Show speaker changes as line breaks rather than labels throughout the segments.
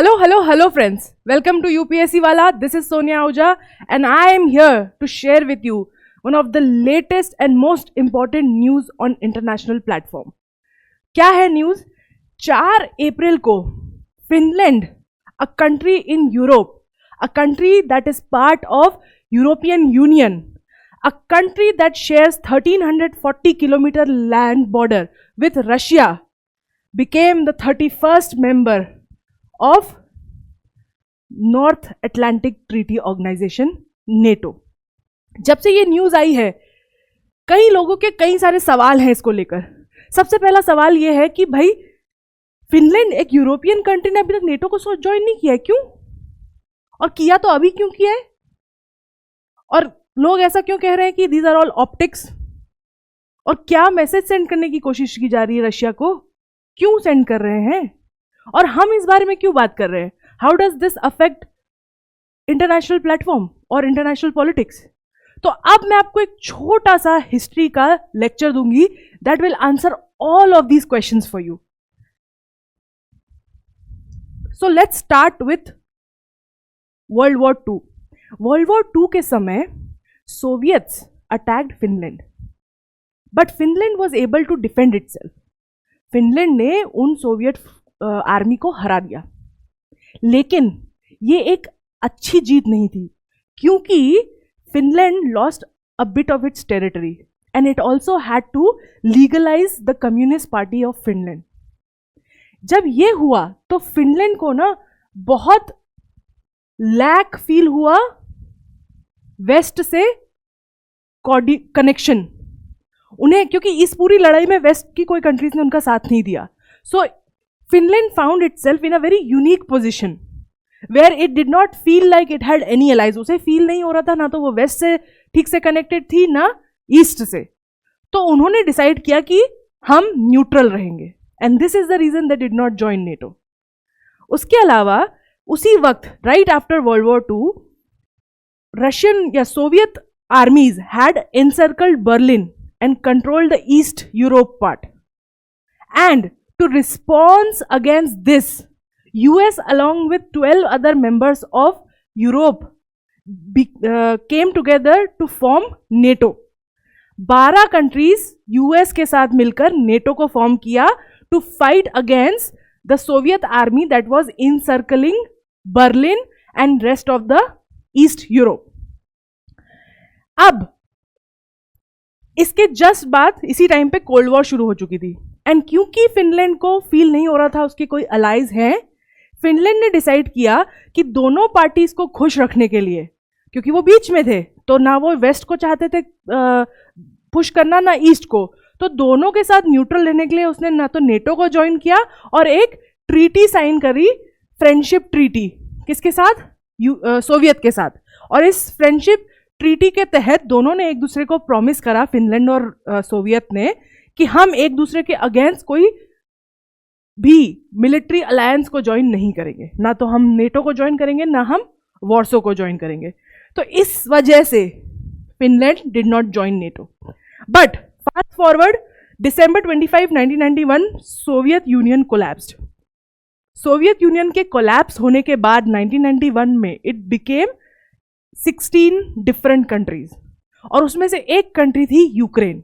Hello, friends. Welcome to UPSC Wala. This is Sonia Ahuja, and I am here to share with you one of the latest and most important news on international platform. क्या है news? 4 अप्रैल को Finland, a country in Europe, a country that is part of European Union, a country that shares 1340 kilometer land border with Russia, became the 31st member of North Atlantic Treaty Organization NATO. जब से ये news आई है, कई लोगों के कई सारे सवाल हैं इसको लेकर। सबसे पहला सवाल ये है कि भाई फिनलैंड एक यूरोपियन कंट्री ने अभी तक नेटो को ज्वाइन नहीं किया है, क्यों? और किया तो अभी क्यों किया है? और लोग ऐसा क्यों कह रहे हैं कि दीज आर ऑल ऑप्टिक्स? और क्या मैसेज सेंड करने की कोशिश की जा रही है रशिया को? क्यों सेंड कर रहे हैं? और हम इस बारे में क्यों बात कर रहे हैं? How does this affect international platform और इंटरनेशनल पॉलिटिक्स? तो अब मैं आपको एक छोटा सा हिस्ट्री का लेक्चर दूंगी that will answer all of these questions for you. So let's start with World War two. World War two के समय Soviets attacked Finland, but Finland was able to defend itself. Finland ने उन Soviet army को हरा दिया, लेकिन ये एक अच्छी जीत नहीं थी, क्योंकि Finland lost a bit of its territory and it also had to legalize the communist party of Finland. जब ये हुआ तो फिनलैंड को ना बहुत लैक फील हुआ वेस्ट से कनेक्शन उन्हें, क्योंकि इस पूरी लड़ाई में वेस्ट की कोई कंट्रीज ने उनका साथ नहीं दिया। So Finland found itself in a very unique position where it did not feel like it had any allies. उसे फील नहीं हो रहा था, ना तो वो वेस्ट से ठीक से कनेक्टेड थी ना ईस्ट से। तो उन्होंने डिसाइड किया कि हम न्यूट्रल रहेंगे, and this is the reason that did not join NATO. उसके अलावा उसी वक्त right after World War two Russian या Soviet armies had encircled Berlin and controlled the East Europe part. And to respond against this, US along with 12 other members of Europe came together to form NATO. 12 countries US के साथ मिलकर NATO को form किया to fight against the Soviet army that was encircling Berlin and rest of the East Europe. अब इसके just बाद इसी time पे कोल्ड वॉर शुरू हो चुकी थी, एंड क्योंकि फिनलैंड को फील नहीं हो रहा था उसके कोई अलाइज हैं, फिनलैंड ने डिसाइड किया कि दोनों पार्टीज को खुश रखने के लिए, क्योंकि वो बीच में थे, तो ना वो वेस्ट को चाहते थे पुश करना ना ईस्ट को, तो दोनों के साथ न्यूट्रल रहने के लिए उसने ना तो नेटो को ज्वाइन किया और एक ट्रीटी साइन करी, फ्रेंडशिप ट्रीटी। किसके साथ? सोवियत के साथ। और इस फ्रेंडशिप ट्रीटी के तहत दोनों ने एक दूसरे को प्रॉमिस करा, फिनलैंड और सोवियत ने, कि हम एक दूसरे के अगेंस्ट कोई भी मिलिट्री अलायंस को ज्वाइन नहीं करेंगे, ना तो हम नेटो को ज्वाइन करेंगे ना हम वॉर्सो को ज्वाइन करेंगे। तो इस वजह से Finland did not join NATO. But fast forward December 25, 1991 Soviet union collapsed. Soviet union के कोलैप्स होने के बाद 1991 में इट बिकेम 16 डिफरेंट कंट्रीज, और उसमें से एक कंट्री थी यूक्रेन।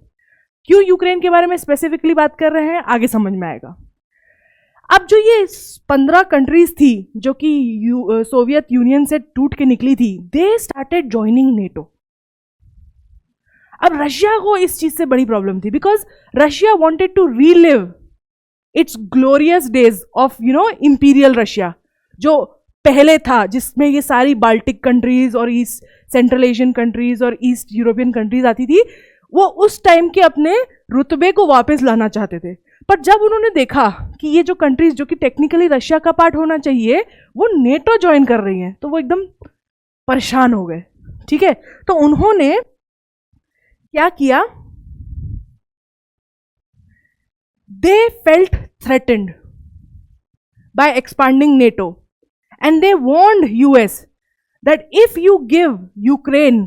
क्यों यूक्रेन के बारे में स्पेसिफिकली बात कर रहे हैं, आगे समझ में आएगा। अब जो ये 15 कंट्रीज थी जो कि सोवियत यूनियन से टूट के निकली थी, दे स्टार्टेड ज्वाइनिंग नेटो। अब रशिया को इस चीज से बड़ी प्रॉब्लम थी, because Russia wanted to relive its glorious days of imperial Russia, जो पहले था, जिसमें ये सारी बाल्टिक कंट्रीज और ईस्ट सेंट्रल एशियन कंट्रीज और ईस्ट यूरोपियन कंट्रीज आती थी। वो उस टाइम के अपने रुतबे को वापस लाना चाहते थे। पर जब उन्होंने देखा कि ये जो कंट्रीज जो कि टेक्निकली रशिया का पार्ट होना चाहिए, वो नेटो ज्वाइन कर रही हैं, तो वो एकदम परेशान हो गए। ठीक है, तो उन्होंने क्या किया? They felt threatened by expanding NATO, and they warned US that if you give Ukraine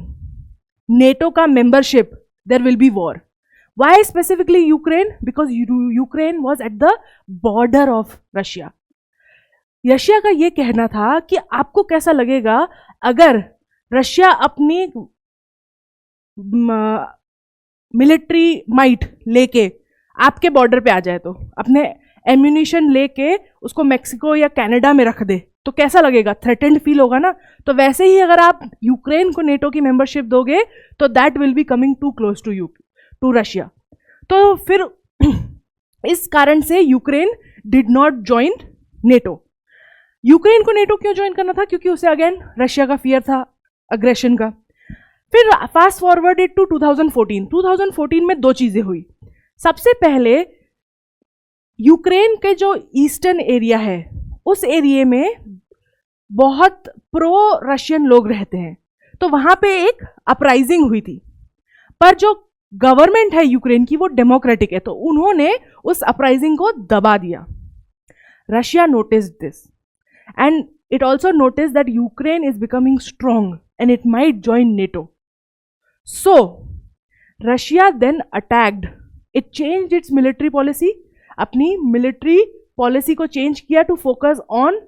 NATO का membership, there will be war. Why specifically Ukraine? Because Ukraine was at the border of Russia. Russia का ये कहना था कि आपको कैसा लगेगा अगर रशिया अपनी मिलिट्री माइट लेके आपके बॉर्डर पे आ जाए, तो अपने एम्यूनिशन लेके उसको मैक्सिको या कनाडा में रख दे, तो कैसा लगेगा? थ्रेटेंड फील होगा ना। तो वैसे ही अगर आप यूक्रेन को नेटो की मेंबरशिप दोगे तो that will be coming to close to Russia. तो फिर इस कारण से Ukraine did not join NATO. Ukraine को नेटो क्यों ज्वाइन करना था? क्योंकि उसे अगेन रशिया का फियर था अग्रेशन का। फिर फास्ट फॉरवर्ड इट टू 2014 में दो चीजें हुई। सबसे पहले यूक्रेन के जो ईस्टर्न एरिया है उस एरिया में बहुत प्रो रशियन लोग रहते हैं, तो वहां पे एक अपराइजिंग हुई थी। पर जो गवर्नमेंट है यूक्रेन की वो डेमोक्रेटिक है, तो उन्होंने उस अपराइजिंग को दबा दिया। Russia noticed this and it also noticed that Ukraine is becoming strong and it might join NATO. So, Russia then attacked. It changed its military policy. अपनी military policy को change किया to focus on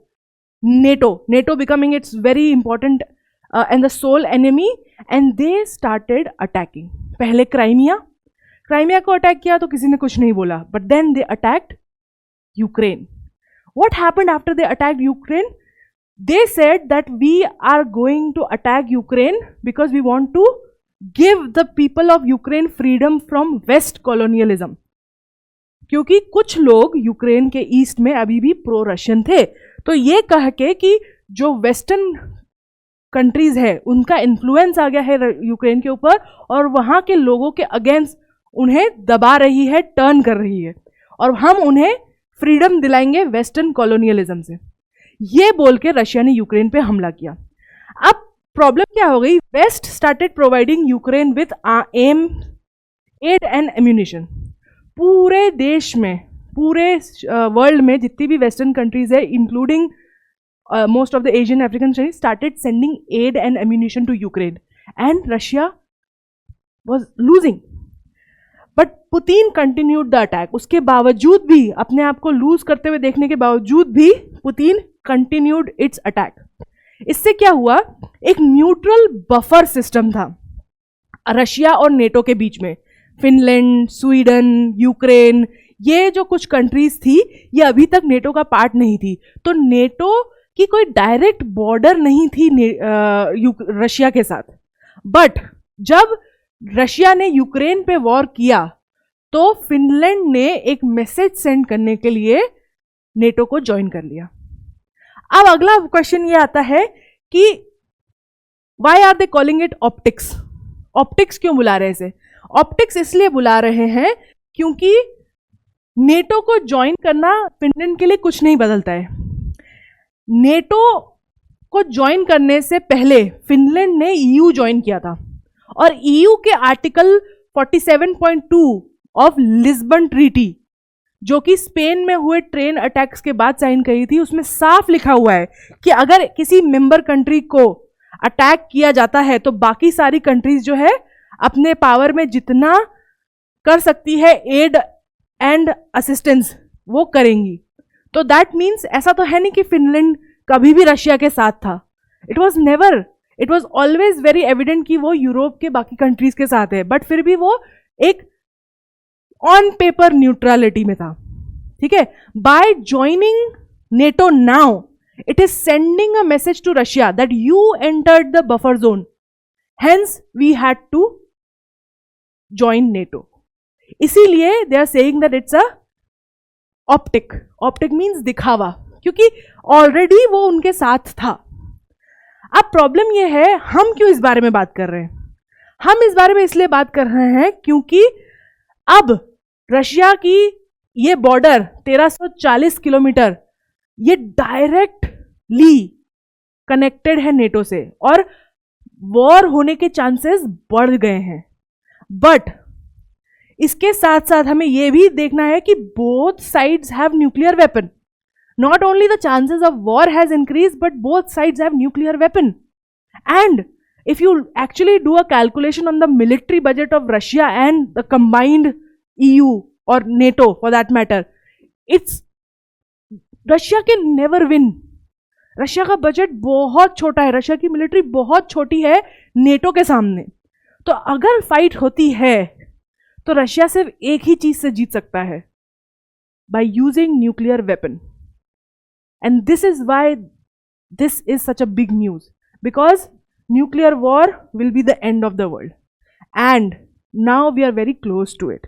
NATO. NATO becoming its very important and the sole enemy, and they started attacking. पहले Crimea को attack किया तो किसी ने कुछ नहीं बोला, but then they attacked Ukraine. What happened after they attacked Ukraine? They said that we are going to attack Ukraine because we want to give the people of Ukraine freedom from West colonialism. क्योंकि कुछ लोग Ukraine के east में अभी भी pro Russian थे, तो ये कह के कि जो वेस्टर्न कंट्रीज है उनका इन्फ्लुएंस आ गया है यूक्रेन के ऊपर और वहाँ के लोगों के अगेंस्ट उन्हें दबा रही है, टर्न कर रही है, और हम उन्हें फ्रीडम दिलाएंगे वेस्टर्न कॉलोनियलिज्म से। ये बोल के रशिया ने यूक्रेन पे हमला किया। अब प्रॉब्लम क्या हो गई? West started providing Ukraine with aid and ammunition. पूरे देश में, पूरे वर्ल्ड में जितनी भी वेस्टर्न कंट्रीज है, including most of the Asian African countries, started sending aid and ammunition to Ukraine and Russia was losing. But Putin continued the attack. उसके बावजूद भी, अपने आप को लूज करते हुए देखने के बावजूद भी, पुतिन कंटिन्यूड इट्स अटैक। इससे क्या हुआ? एक न्यूट्रल बफर सिस्टम था रशिया और नेटो के बीच में। फिनलैंड, स्वीडन, यूक्रेन, ये जो कुछ कंट्रीज थी ये अभी तक नेटो का पार्ट नहीं थी, तो नेटो की कोई डायरेक्ट बॉर्डर नहीं थी रशिया के साथ। बट जब रशिया ने यूक्रेन पे वॉर किया तो फिनलैंड ने एक मैसेज सेंड करने के लिए नेटो को ज्वाइन कर लिया। अब अगला क्वेश्चन ये आता है कि why are they calling it optics? Optics क्यों बुला रहे हैं इसे? ऑप्टिक्स इसलिए बुला रहे हैं क्योंकि नेटो को ज्वाइन करना फिनलैंड के लिए कुछ नहीं बदलता है। नेटो को ज्वाइन करने से पहले फिनलैंड ने ईयू ज्वाइन किया था, और ईयू के आर्टिकल 47.2 ऑफ लिस्बन ट्रीटी, जो कि स्पेन में हुए ट्रेन अटैक्स के बाद साइन करी थी, उसमें साफ लिखा हुआ है कि अगर किसी मेंबर कंट्री को अटैक किया जाता है तो बाकी सारी कंट्रीज जो है अपने पावर में जितना कर सकती है एड एंड असिस्टेंस वो करेंगी। तो दैट मीन्स ऐसा तो है नहीं कि फिनलैंड कभी भी रशिया के साथ था। It was never, it was always very evident कि वो यूरोप के बाकी कंट्रीज के साथ है, बट फिर भी वो एक ऑन पेपर न्यूट्रलिटी में था। ठीक है, by joining NATO now it is sending a message to Russia that you entered the buffer zone, hence we had to join NATO. इसीलिए they are saying that it's a optic. Optic means दिखावा, क्योंकि already वो उनके साथ था। अब problem ये है, हम क्यों इस बारे में बात कर रहे हैं? हम इस बारे में इसलिए बात कर रहे हैं क्योंकि अब रशिया की ये बॉर्डर 1340 किलोमीटर ये डायरेक्टली कनेक्टेड है नेटो से, और वॉर होने के चांसेस बढ़ गए हैं। बट इसके साथ साथ हमें यह भी देखना है कि both sides have nuclear weapon. Not only the chances of war has increased, but both sides have nuclear weapon. And if you actually do a calculation on the military budget of Russia and the combined EU or NATO for that matter, it's Russia can never win. Russia का budget बहुत छोटा है, Russia की military बहुत छोटी है NATO के सामने. तो अगर फाइट होती है तो रशिया सिर्फ एक ही चीज से जीत सकता है, by using nuclear weapon. And this is why this is such a big news, because nuclear war will be the end of the world, and now we are very close to it.